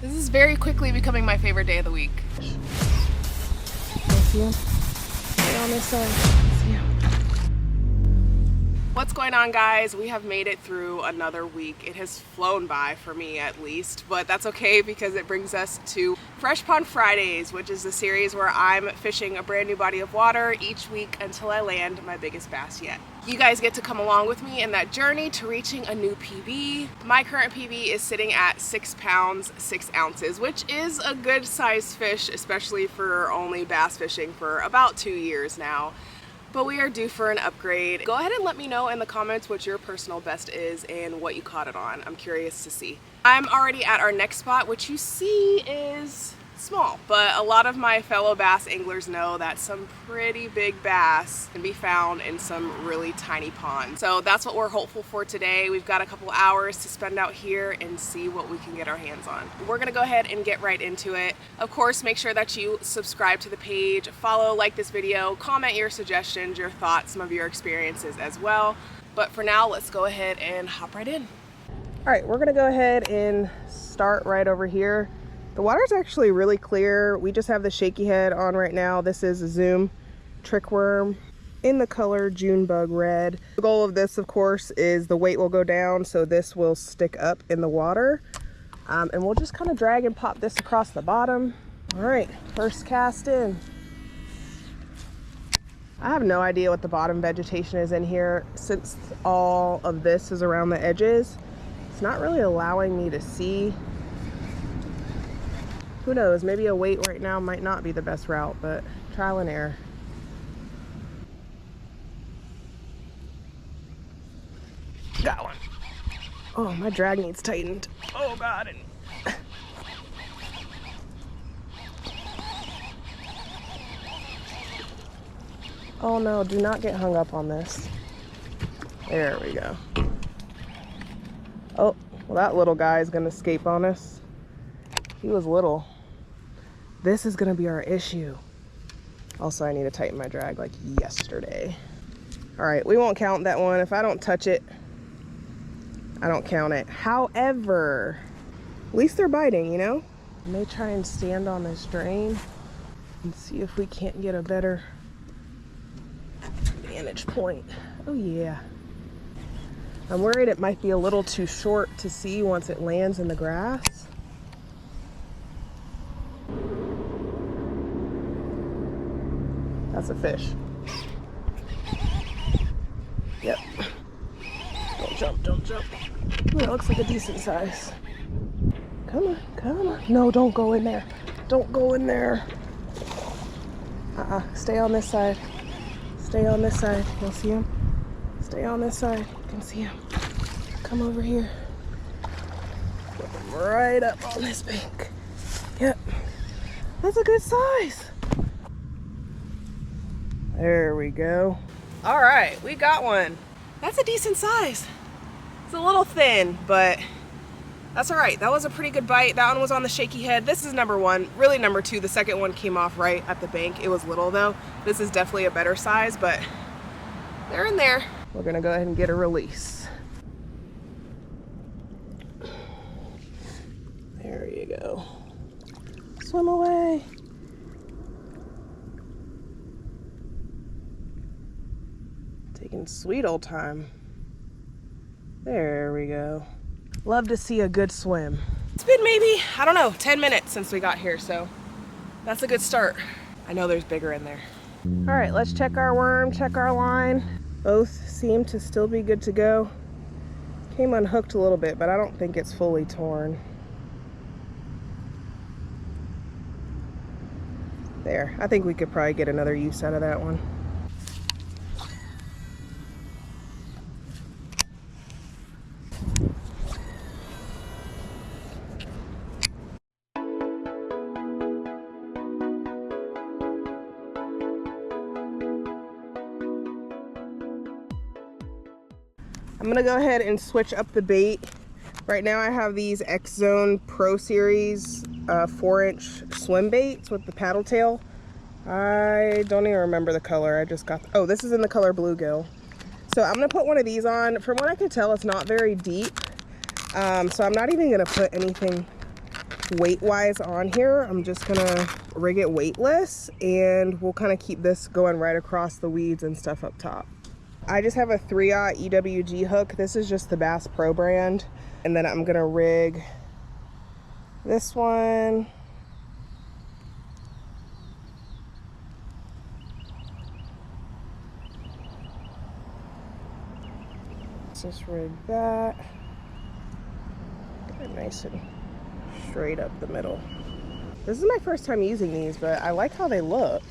This is very quickly becoming my favorite day of the week. See him? Get on this side. See him? What's going on, guys? We have made it through another week. It has flown by, for me at least, but that's okay because it brings us to Fresh Pond Fridays, which is the series where I'm fishing a brand new body of water each week until I land my biggest bass yet. You guys get to come along with me in that journey to reaching a new PB. My current PB is sitting at 6 pounds, 6 ounces, which is a good size fish, especially for only bass fishing for about 2 years now. But we are due for an upgrade. Go ahead and let me know in the comments what your personal best is and what you caught it on. I'm curious to see. I'm already at our next spot, which you see is small, but a lot of my fellow bass anglers know that some pretty big bass can be found in some really tiny ponds. So that's what we're hopeful for today. We've got a couple hours to spend out here and see what we can get our hands on. We're gonna go ahead and get right into it. Of course, make sure that you subscribe to the page, follow, like this video, comment your suggestions, your thoughts, some of your experiences as well. But for now, let's go ahead and hop right in. All right, we're gonna go ahead and start right over here. The water's actually really clear. We just have the shaky head on right now. This is a Zoom TrickWorm in the color Junebug Red. The goal of this, of course, is the weight will go down, so this will stick up in the water. And we'll just kind of drag and pop this across the bottom. All right, first cast in. I have no idea what the bottom vegetation is in here. Since all of this is around the edges, it's not really allowing me to see. Who knows, maybe a weight right now might not be the best route, but trial and error. Got one. Oh, my drag needs tightened. Oh God. Oh no, do not get hung up on this. There we go. Oh, well, that little guy is gonna escape on us. He was little. This is gonna be our issue. Also, I need to tighten my drag like yesterday. All right, we won't count that one. If I don't touch it, I don't count it. However, at least they're biting, you know? I may try and stand on this drain and see if we can't get a better vantage point. Oh yeah. I'm worried it might be a little too short to see once it lands in the grass. That's a fish. Yep. Don't jump, don't jump. Ooh, that looks like a decent size. Come on, come on. No, don't go in there. Don't go in there. Stay on this side. Stay on this side. You'll see him. Stay on this side. You can see him. Come over here. Put him right up on this bank. Yep. That's a good size. There we go. All right, we got one. That's a decent size. It's a little thin, but that's all right. That was a pretty good bite. That one was on the shaky head. This is number one, really number two. The second one came off right at the bank. It was little though. This is definitely a better size, but they're in there. We're gonna go ahead and get a release. There you go. Swim away. Taking sweet old time. There we go. Love to see a good swim. It's been maybe, I don't know, 10 minutes since we got here, so that's a good start. I know there's bigger in there. All right, let's check our worm, check our line. Both seem to still be good to go. Came unhooked a little bit, but I don't think it's fully torn. There, I think we could probably get another use out of that one. I'm gonna go ahead and switch up the bait. Right now I have these Xzone Pro Series 4-inch swim baits with the Paddletail. I don't even remember the color. I just got, oh, this is in the color bluegill. So I'm gonna put one of these on. From what I can tell, it's not very deep. So I'm not even gonna put anything weight-wise on here. I'm just gonna rig it weightless, and we'll kind of keep this going right across the weeds and stuff up top. I just have a 3/0 EWG hook. This is just the Bass Pro brand. And then I'm gonna rig this one. Let's just rig that. Get it nice and straight up the middle. This is my first time using these, but I like how they look.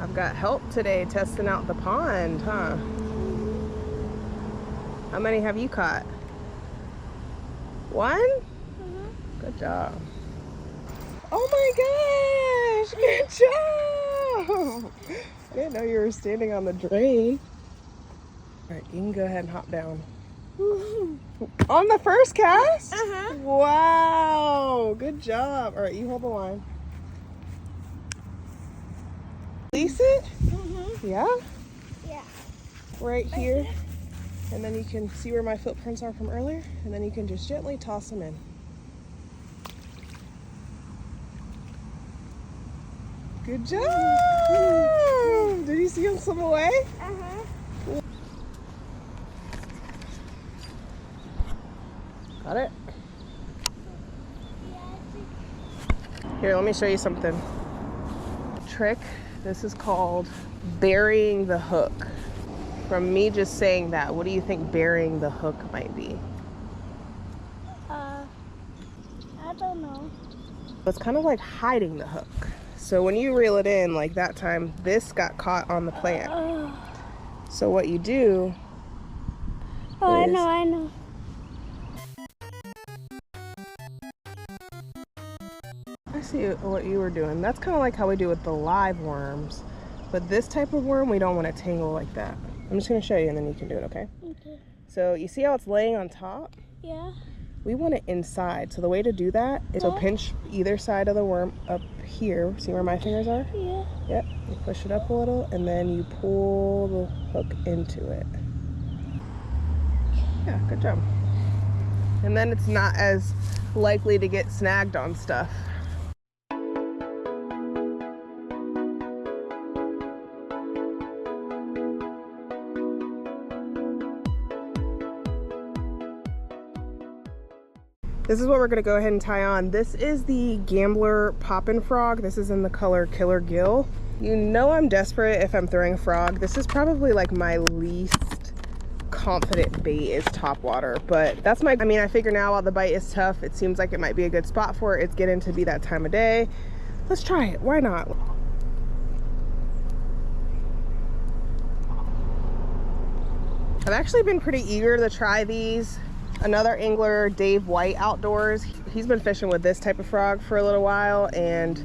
I've got help today testing out the pond, huh? How many have you caught? One? Good job. Oh my gosh, good job! I didn't know you were standing on the drain. All right, you can go ahead and hop down. On the first cast? Wow, good job. All right, you hold the line. Release it? Yeah? Yeah. Right here. And then you can see where my footprints are from earlier, and then you can just gently toss them in. Good job! Did you see them swim away? Got it? Here, let me show you something. Trick. This is called burying the hook. From me just saying that, what do you think burying the hook might be? I don't know. It's kind of like hiding the hook. So when you reel it in, like that time, this got caught on the plant. So what you do I know. I see what you were doing. That's kind of like how we do with the live worms. But this type of worm, we don't want to tangle like that. I'm just going to show you and then you can do it, okay? Okay. So you see how it's laying on top? Yeah. We want it inside. So the way to do that is to pinch either side of the worm up here. See where my fingers are? Yeah. Yep. You push it up a little and then you pull the hook into it. Yeah, good job. And then it's not as likely to get snagged on stuff. This is what we're gonna go ahead and tie on. This is the Gambler Poppin frog. This is in the color Killer Gill. You know I'm desperate if I'm throwing a frog. This is probably like my least confident bait is Topwater, but that's my, I mean, I figure now while the bite is tough, it seems like it might be a good spot for it. It's getting to be that time of day. Let's try it, why not? I've actually been pretty eager to try these. Another angler, Dave White Outdoors, he's been fishing with this type of frog for a little while, and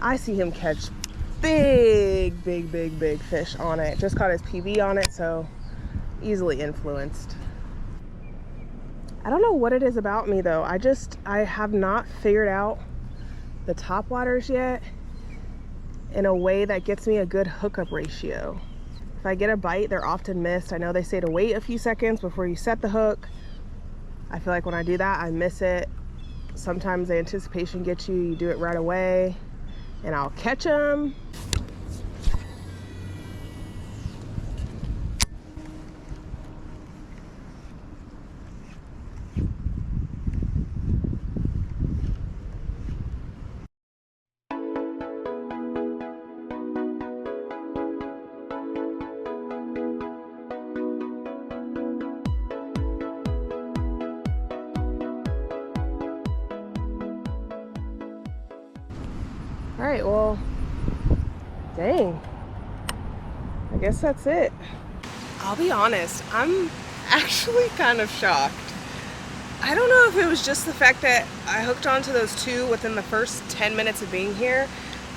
I see him catch big fish on it. Just caught his PB on it, so easily influenced. I don't know what it is about me though. I have not figured out the topwaters yet in a way that gets me a good hookup ratio. If I get a bite, they're often missed. I know they say to wait a few seconds before you set the hook. I feel like when I do that, I miss it. Sometimes the anticipation gets you, you do it right away, and I'll catch them. All right, well, dang. I guess that's it. I'll be honest, I'm actually kind of shocked. I don't know if it was just the fact that I hooked onto those two within the first 10 minutes of being here.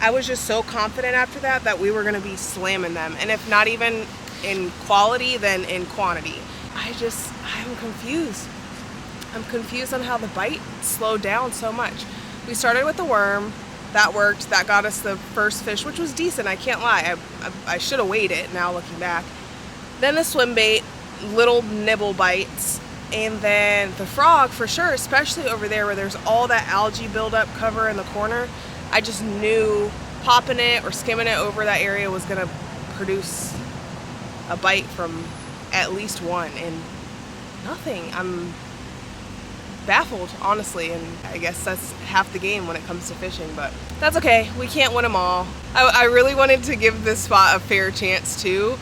I was just so confident after that that we were gonna be slamming them. And if not even in quality, then in quantity. I'm confused. I'm confused on how the bite slowed down so much. We started with the worm. That worked. That got us the first fish, which was decent. I can't lie. I should have weighed it now looking back. Then the swim bait, little nibble bites, and then the frog for sure, especially over there where there's all that algae buildup cover in the corner. I just knew popping it or skimming it over that area was gonna produce a bite from at least one, and nothing. I'm baffled, honestly, and I guess that's half the game when it comes to fishing, but that's okay. We can't win them all. I really wanted to give this spot a fair chance too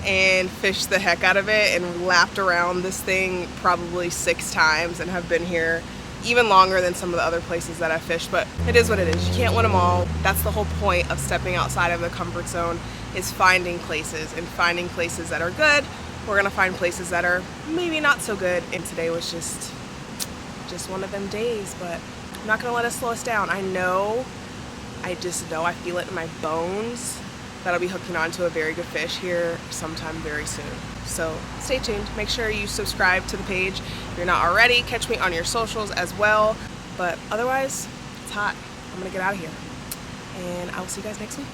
and fish the heck out of it, and lapped around this thing probably 6 times and have been here even longer than some of the other places that I've fished, but it is what it is. You can't win them all. That's the whole point of stepping outside of the comfort zone, is finding places, and finding places that are good. We're gonna find places that are maybe not so good, and today was just one of them days, but I'm not gonna let it slow us down. I just know, I feel it in my bones that I'll be hooking onto a very good fish here sometime very soon. So stay tuned. Make sure you subscribe to the page if you're not already. Catch me on your socials as well. But otherwise, it's hot. I'm gonna get out of here. And I will see you guys next week.